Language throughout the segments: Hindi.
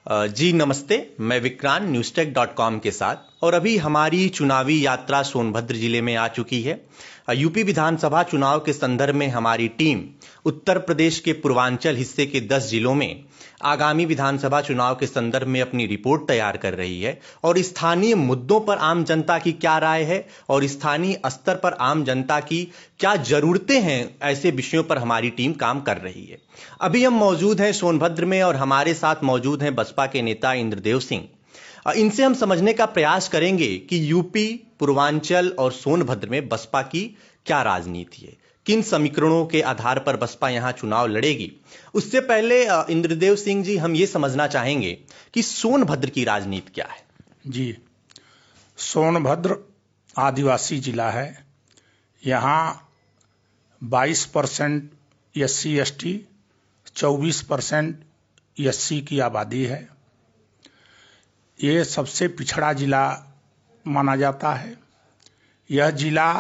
जी नमस्ते, मैं विक्रांत newstech.com के साथ और अभी हमारी चुनावी यात्रा सोनभद्र जिले में आ चुकी है। यूपी विधानसभा चुनाव के संदर्भ में हमारी टीम उत्तर प्रदेश के पूर्वांचल हिस्से के 10 जिलों में आगामी विधानसभा चुनाव के संदर्भ में अपनी रिपोर्ट तैयार कर रही है और स्थानीय मुद्दों पर आम जनता की क्या राय है और स्थानीय स्तर पर आम जनता की क्या जरूरतें हैं, ऐसे विषयों पर हमारी टीम काम कर रही है। अभी हम मौजूद हैं सोनभद्र में और हमारे साथ मौजूद हैं बसपा के नेता इंद्रदेव सिंह। इनसे हम समझने का प्रयास करेंगे कि यूपी, पूर्वांचल और सोनभद्र में बसपा की क्या राजनीति है, किन समीकरणों के आधार पर बसपा यहां चुनाव लड़ेगी। उससे पहले इंद्रदेव सिंह जी, हम ये समझना चाहेंगे कि सोनभद्र की राजनीति क्या है। जी, सोनभद्र आदिवासी जिला है। यहाँ 22% SC ST, 24% SC की आबादी है। ये सबसे पिछड़ा जिला माना जाता है। यह जिला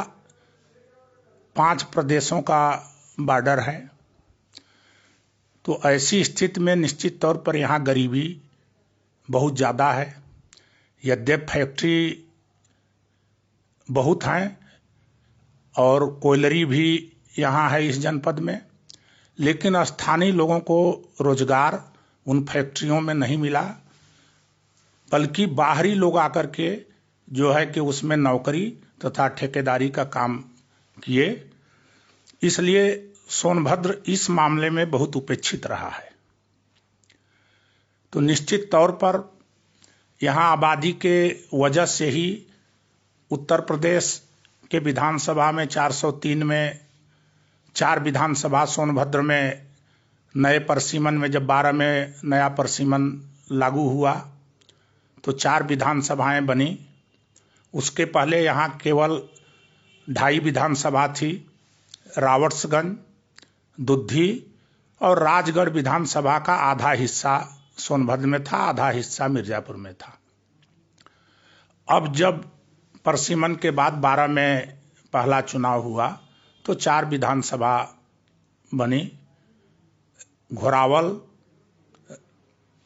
5 प्रदेशों का बॉर्डर है। तो ऐसी स्थिति में निश्चित तौर पर यहाँ गरीबी बहुत ज़्यादा है। यद्यपि फैक्ट्री बहुत हैं और कोयलरी भी यहाँ है इस जनपद में, लेकिन स्थानीय लोगों को रोजगार उन फैक्ट्रियों में नहीं मिला, बल्कि बाहरी लोग आकर के जो है कि उसमें नौकरी तथा ठेकेदारी का काम किए। इसलिए सोनभद्र इस मामले में बहुत उपेक्षित रहा है। तो निश्चित तौर पर यहाँ आबादी के वजह से ही उत्तर प्रदेश के विधानसभा में 403 में 4 विधानसभा, सोनभद्र में नए परिसीमन में जब 12 में नया परिसीमन लागू हुआ तो 4 विधानसभाएं बनी। उसके पहले यहाँ केवल 2.5 विधानसभा थी। रावर्ट्सगंज, दुद्धी और राजगढ़ विधानसभा का आधा हिस्सा सोनभद्र में था, आधा हिस्सा मिर्जापुर में था। अब जब परिसीमन के बाद 12 में पहला चुनाव हुआ तो 4 विधानसभा बनी, घोरावल,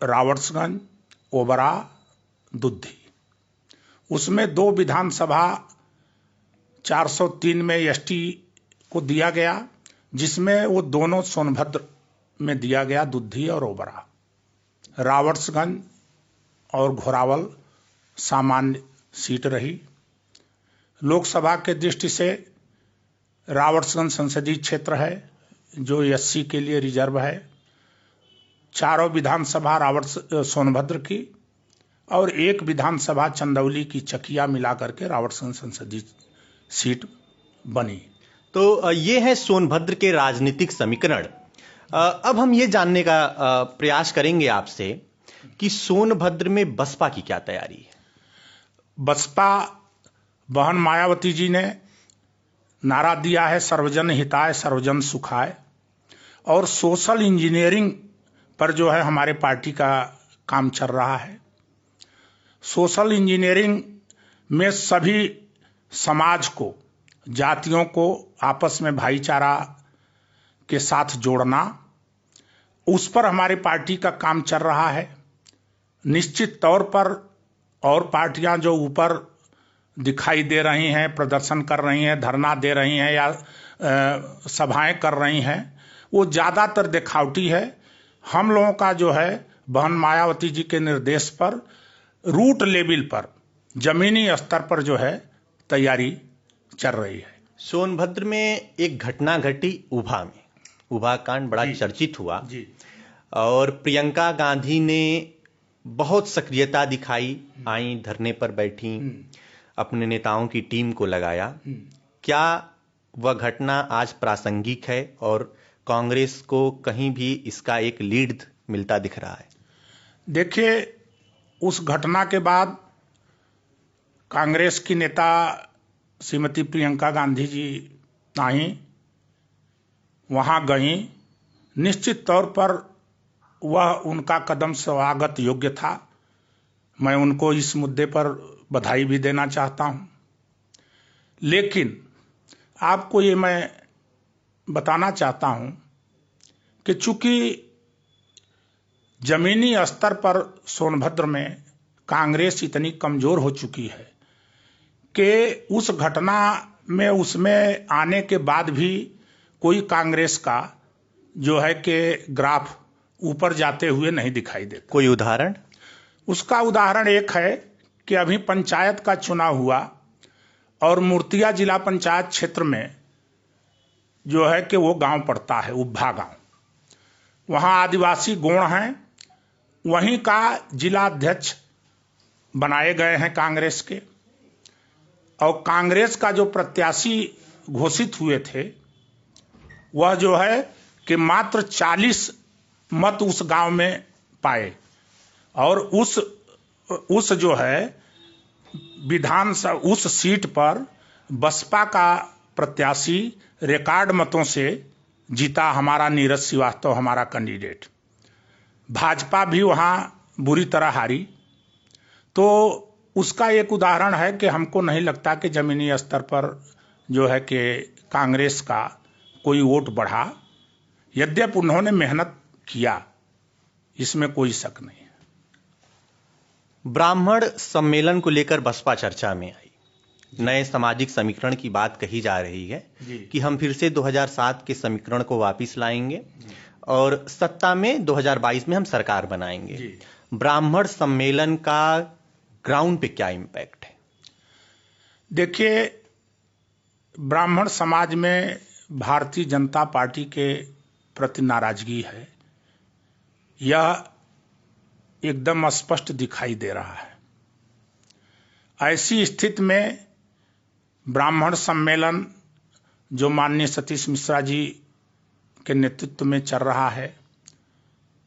रावर्ट्सगंज, ओबरा, दुद्धी। उसमें 2 विधानसभा 403 में ST को दिया गया, जिसमें वो दोनों सोनभद्र में दिया गया, दुद्धी और ओबरा। रावर्ट्सगंज और घोरावल सामान्य सीट रही। लोकसभा के दृष्टि से रावर्ट्सगंज संसदीय क्षेत्र है जो SC के लिए रिजर्व है। 4 विधानसभा सोनभद्र की और 1 विधानसभा चंदौली की चकिया मिलाकर के रावर्ट्सगंज संसदीय सीट बनी। तो ये है सोनभद्र के राजनीतिक समीकरण। अब हम ये जानने का प्रयास करेंगे आपसे कि सोनभद्र में बसपा की क्या तैयारी है। बसपा बहन मायावती जी ने नारा दिया है सर्वजन हिताय सर्वजन सुखाय, और सोशल इंजीनियरिंग पर जो है हमारे पार्टी का काम चल रहा है। सोशल इंजीनियरिंग में सभी समाज को, जातियों को आपस में भाईचारा के साथ जोड़ना, उस पर हमारी पार्टी का काम चल रहा है। निश्चित तौर पर और पार्टियां जो ऊपर दिखाई दे रही हैं, प्रदर्शन कर रही हैं, धरना दे रही हैं या सभाएं कर रही हैं, वो ज़्यादातर दिखावटी है। हम लोगों का जो है बहन मायावती जी के निर्देश पर रूट लेवल पर, जमीनी स्तर पर जो है तैयारी चल रही है। सोनभद्र में एक घटना घटी उभा में, उभा कांड बड़ा चर्चित हुआ जी। और प्रियंका गांधी ने बहुत सक्रियता दिखाई, आई धरने पर बैठी, अपने नेताओं की टीम को लगाया। क्या वह घटना आज प्रासंगिक है और कांग्रेस को कहीं भी इसका एक लीड मिलता दिख रहा है? देखिए, उस घटना के बाद कांग्रेस की नेता श्रीमती प्रियंका गांधी जी आई, वहां गई। निश्चित तौर पर वह उनका कदम स्वागत योग्य था। मैं उनको इस मुद्दे पर बधाई भी देना चाहता हूं। लेकिन आपको ये मैं बताना चाहता हूं कि चूंकि जमीनी स्तर पर सोनभद्र में कांग्रेस इतनी कमजोर हो चुकी है कि उस घटना में उसमें आने के बाद भी कोई कांग्रेस का जो है कि ग्राफ ऊपर जाते हुए नहीं दिखाई देता। कोई उदाहरण? उसका उदाहरण एक है कि अभी पंचायत का चुनाव हुआ और मूर्तिया जिला पंचायत क्षेत्र में जो है कि वो गांव पड़ता है उब्भा गांव, वहां आदिवासी गोण हैं, वहीं का जिला अध्यक्ष बनाए गए हैं कांग्रेस के, और कांग्रेस का जो प्रत्याशी घोषित हुए थे वह जो है कि मात्र 40 मत उस गांव में पाए, और उस जो है विधानसभा उस सीट पर बसपा का प्रत्याशी रिकॉर्ड मतों से जीता, हमारा नीरज श्रीवास्तव हमारा कैंडिडेट। भाजपा भी वहां बुरी तरह हारी। तो उसका एक उदाहरण है कि हमको नहीं लगता कि जमीनी स्तर पर जो है कि कांग्रेस का कोई वोट बढ़ा, यद्यपि उन्होंने मेहनत किया, इसमें कोई शक नहीं है। ब्राह्मण सम्मेलन को लेकर बसपा चर्चा में आई, नए सामाजिक समीकरण की बात कही जा रही है कि हम फिर से 2007 के समीकरण को वापस लाएंगे और सत्ता में 2022 में हम सरकार बनाएंगे। ब्राह्मण सम्मेलन का ग्राउंड पे क्या इम्पैक्ट है? देखिए, ब्राह्मण समाज में भारतीय जनता पार्टी के प्रति नाराजगी है, यह एकदम स्पष्ट दिखाई दे रहा है। ऐसी स्थिति में ब्राह्मण सम्मेलन जो माननीय सतीश मिश्रा जी के नेतृत्व में चल रहा है,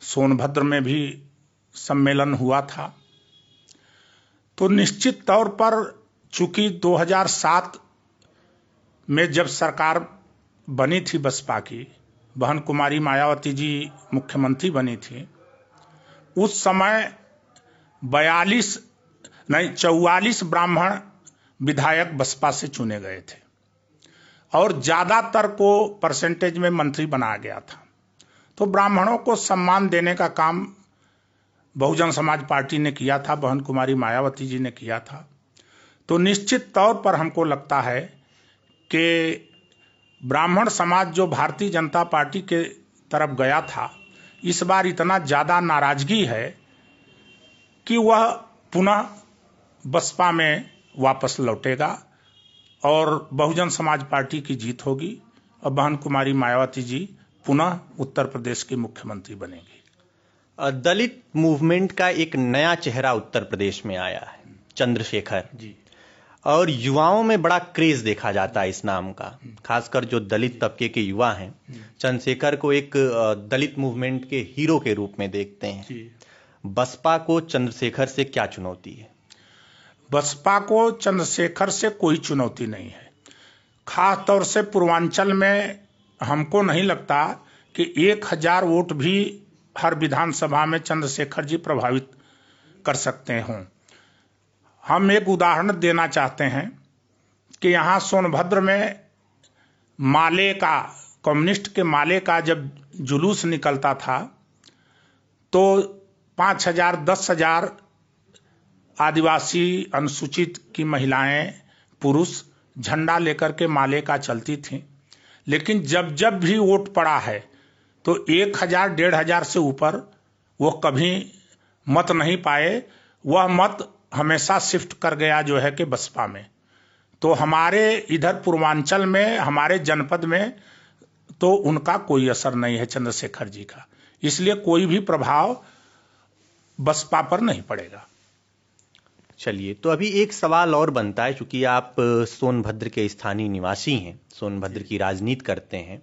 सोनभद्र में भी सम्मेलन हुआ था, तो निश्चित तौर पर चूंकि 2007 में जब सरकार बनी थी बसपा की, बहन कुमारी मायावती जी मुख्यमंत्री बनी थी, उस समय 44 ब्राह्मण विधायक बसपा से चुने गए थे और ज्यादातर को परसेंटेज में मंत्री बनाया गया था। तो ब्राह्मणों को सम्मान देने का काम बहुजन समाज पार्टी ने किया था, बहन कुमारी मायावती जी ने किया था। तो निश्चित तौर पर हमको लगता है कि ब्राह्मण समाज जो भारतीय जनता पार्टी के तरफ गया था, इस बार इतना ज्यादा नाराजगी है कि वह पुनः बसपा में वापस लौटेगा और बहुजन समाज पार्टी की जीत होगी और बहन कुमारी मायावती जी पुनः उत्तर प्रदेश की मुख्यमंत्री बनेंगी। दलित मूवमेंट का एक नया चेहरा उत्तर प्रदेश में आया है, चंद्रशेखर जी, और युवाओं में बड़ा क्रेज देखा जाता है इस नाम का, खासकर जो दलित तबके के युवा हैं चंद्रशेखर को एक दलित मूवमेंट के हीरो के रूप में देखते हैं। बसपा को चंद्रशेखर से क्या चुनौती है? बसपा को चंद्रशेखर से कोई चुनौती नहीं है। खास तौर से पूर्वांचल में हमको नहीं लगता कि 1000 वोट भी हर विधानसभा में चंद्रशेखर जी प्रभावित कर सकते हों। हम एक उदाहरण देना चाहते हैं कि यहाँ सोनभद्र में माले का, कम्युनिस्ट के माले का जब जुलूस निकलता था तो 5000 10,000 आदिवासी अनुसूचित की महिलाएं पुरुष झंडा लेकर के माले का चलती थी, लेकिन जब जब भी वोट पड़ा है तो 1000 1500 से ऊपर वो कभी मत नहीं पाए। वह मत हमेशा शिफ्ट कर गया जो है कि बसपा में। तो हमारे इधर पूर्वांचल में, हमारे जनपद में तो उनका कोई असर नहीं है चंद्रशेखर जी का, इसलिए कोई भी प्रभाव बसपा पर नहीं पड़ेगा। चलिए, तो अभी एक सवाल और बनता है, चूंकि आप सोनभद्र के स्थानीय निवासी हैं, सोनभद्र की राजनीति करते हैं,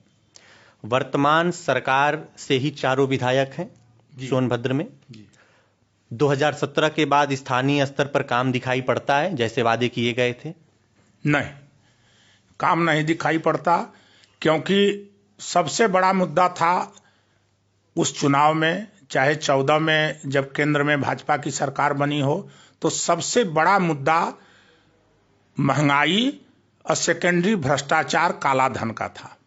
वर्तमान सरकार से ही 4 विधायक हैं सोनभद्र में। 2017 के बाद स्थानीय स्तर पर काम दिखाई पड़ता है जैसे वादे किए गए थे? नहीं, काम नहीं दिखाई पड़ता, क्योंकि सबसे बड़ा मुद्दा था उस चुनाव में, चाहे 14 में जब केंद्र में भाजपा की सरकार बनी हो, तो सबसे बड़ा मुद्दा महंगाई और सेकेंडरी भ्रष्टाचार, काला धन का था।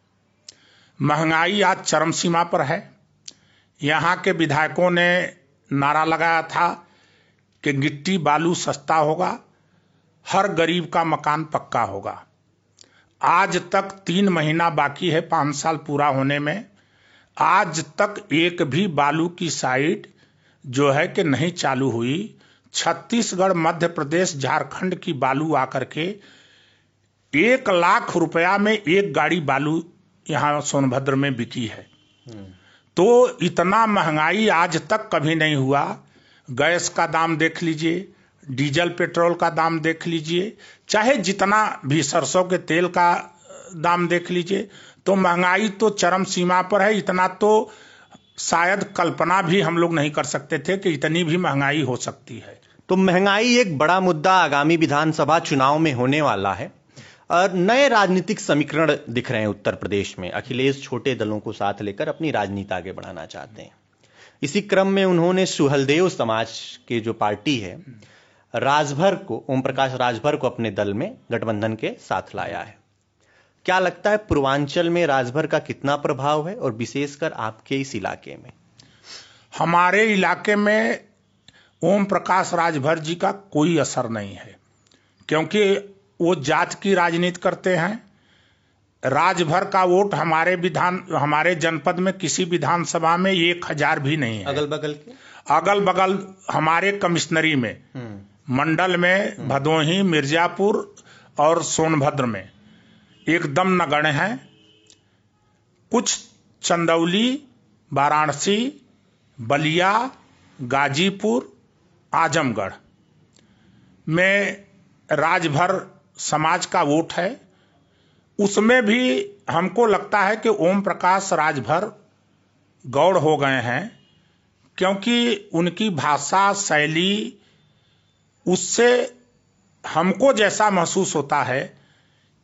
महंगाई आज चरम सीमा पर है, यहाँ के विधायकों ने नारा लगाया था कि गिट्टी बालू सस्ता होगा, हर गरीब का मकान पक्का होगा। आज तक 3 महीना बाकी है 5 साल पूरा होने में, आज तक एक भी बालू की साइट जो है कि नहीं चालू हुई। छत्तीसगढ़, मध्य प्रदेश, झारखंड की बालू आकर के 1 लाख रुपया में एक गाड़ी बालू यहाँ सोनभद्र में बिकी है। तो इतना महंगाई आज तक कभी नहीं हुआ। गैस का दाम देख लीजिए, डीजल पेट्रोल का दाम देख लीजिए, चाहे जितना भी सरसों के तेल का दाम देख लीजिए, तो महंगाई तो चरम सीमा पर है। इतना तो शायद कल्पना भी हम लोग नहीं कर सकते थे कि इतनी भी महंगाई हो सकती है। तो महंगाई एक बड़ा मुद्दा आगामी विधानसभा चुनाव में होने वाला है और नए राजनीतिक समीकरण दिख रहे हैं उत्तर प्रदेश में। अखिलेश छोटे दलों को साथ लेकर अपनी राजनीति आगे बढ़ाना चाहते हैं। इसी क्रम में उन्होंने सुहलदेव समाज के जो पार्टी है राजभर को, ओम प्रकाश राजभर को अपने दल में गठबंधन के साथ लाया है। क्या लगता है पूर्वांचल में राजभर का कितना प्रभाव है और विशेषकर आपके इस इलाके में? हमारे इलाके में ओम प्रकाश राजभर जी का कोई असर नहीं है, क्योंकि वो जात की राजनीति करते हैं। राजभर का वोट हमारे जनपद में किसी विधानसभा में 1000 भी नहीं है। अगल बगल हमारे कमिश्नरी में, मंडल में, भदोही, मिर्जापुर और सोनभद्र में एकदम नगण्य है। कुछ चंदौली, वाराणसी, बलिया, गाजीपुर, आजमगढ़ में राजभर समाज का वोट है। उसमें भी हमको लगता है कि ओम प्रकाश राजभर गौड़ हो गए हैं, क्योंकि उनकी भाषा शैली, उससे हमको जैसा महसूस होता है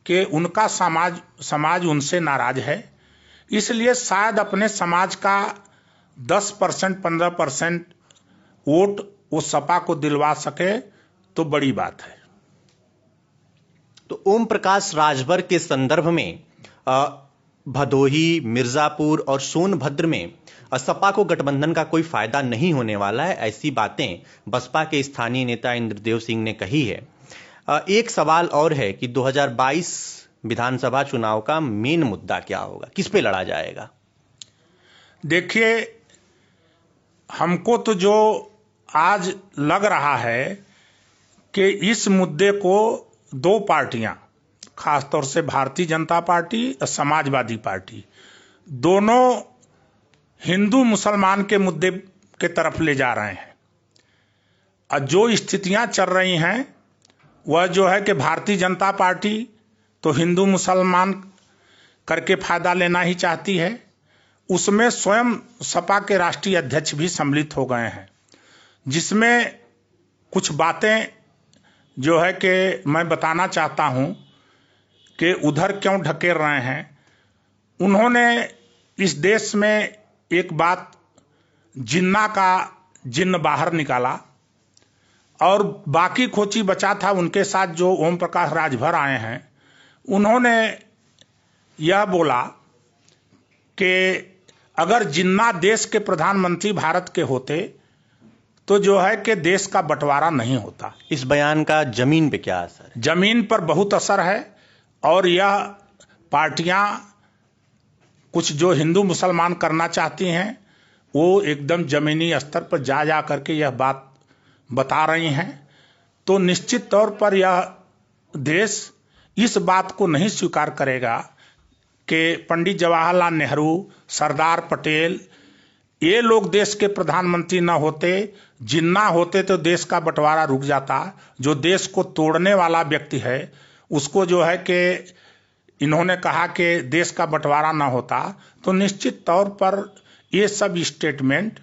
कि उनका समाज उनसे नाराज है। इसलिए शायद अपने समाज का 10% 15% वोट वो सपा को दिलवा सके तो बड़ी बात है। तो ओम प्रकाश राजभर के संदर्भ में भदोही, मिर्जापुर और सोनभद्र में सपा को गठबंधन का कोई फायदा नहीं होने वाला है, ऐसी बातें बसपा के स्थानीय नेता इंद्रदेव सिंह ने कही है। एक सवाल और है कि 2022 विधानसभा चुनाव का मेन मुद्दा क्या होगा, किस पे लड़ा जाएगा? देखिए, हमको तो जो आज लग रहा है कि इस मुद्दे को 2 पार्टियां, खासतौर से भारतीय जनता पार्टी और समाजवादी पार्टी, दोनों हिंदू मुसलमान के मुद्दे के तरफ ले जा रहे हैं। और जो स्थितियां चल रही हैं वह जो है कि भारतीय जनता पार्टी तो हिंदू मुसलमान करके फायदा लेना ही चाहती है। उसमें स्वयं सपा के राष्ट्रीय अध्यक्ष भी सम्मिलित हो गए हैं, जिसमें कुछ बातें जो है कि मैं बताना चाहता हूं कि उधर क्यों ढकेल रहे हैं। उन्होंने इस देश में एक बात, जिन्ना का जिन्न बाहर निकाला और बाकी खोची बचा था। उनके साथ जो ओम प्रकाश राजभर आए हैं, उन्होंने यह बोला कि अगर जिन्ना देश के प्रधानमंत्री भारत के होते तो जो है कि देश का बंटवारा नहीं होता। इस बयान का जमीन पे क्या असर है? जमीन पर बहुत असर है। और यह पार्टियां कुछ जो हिंदू मुसलमान करना चाहती हैं वो एकदम जमीनी स्तर पर जा करके यह बात बता रही हैं। तो निश्चित तौर पर यह देश इस बात को नहीं स्वीकार करेगा कि पंडित जवाहरलाल नेहरू, सरदार पटेल, ये लोग देश के प्रधानमंत्री न होते, जिन्ना होते तो देश का बंटवारा रुक जाता। जो देश को तोड़ने वाला व्यक्ति है उसको जो है कि इन्होंने कहा कि देश का बंटवारा ना होता, तो निश्चित तौर पर ये सब स्टेटमेंट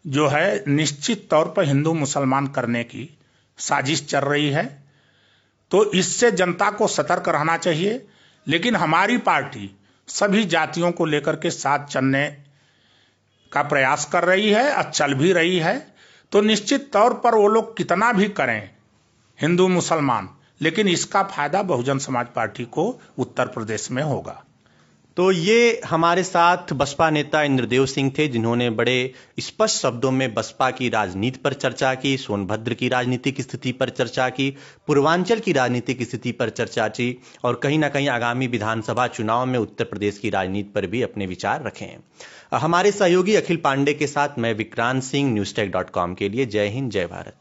जो है निश्चित तौर पर हिंदू मुसलमान करने की साजिश चल रही है। तो इससे जनता को सतर्क रहना चाहिए। लेकिन हमारी पार्टी सभी जातियों को लेकर के साथ चलने का प्रयास कर रही है और चल भी रही है। तो निश्चित तौर पर वो लोग कितना भी करें हिंदू मुसलमान, लेकिन इसका फायदा बहुजन समाज पार्टी को उत्तर प्रदेश में होगा। तो ये हमारे साथ बसपा नेता इंद्रदेव सिंह थे, जिन्होंने बड़े स्पष्ट शब्दों में बसपा की राजनीति पर चर्चा की, सोनभद्र की राजनीतिक स्थिति पर चर्चा की, पूर्वांचल की राजनीतिक स्थिति पर चर्चा की और कहीं ना कहीं आगामी विधानसभा चुनाव में उत्तर प्रदेश की राजनीति पर भी अपने विचार रखे हैं। हमारे सहयोगी अखिल पांडे के साथ मैं विक्रांत सिंह, newstech.com के लिए। जय हिंद, जय भारत।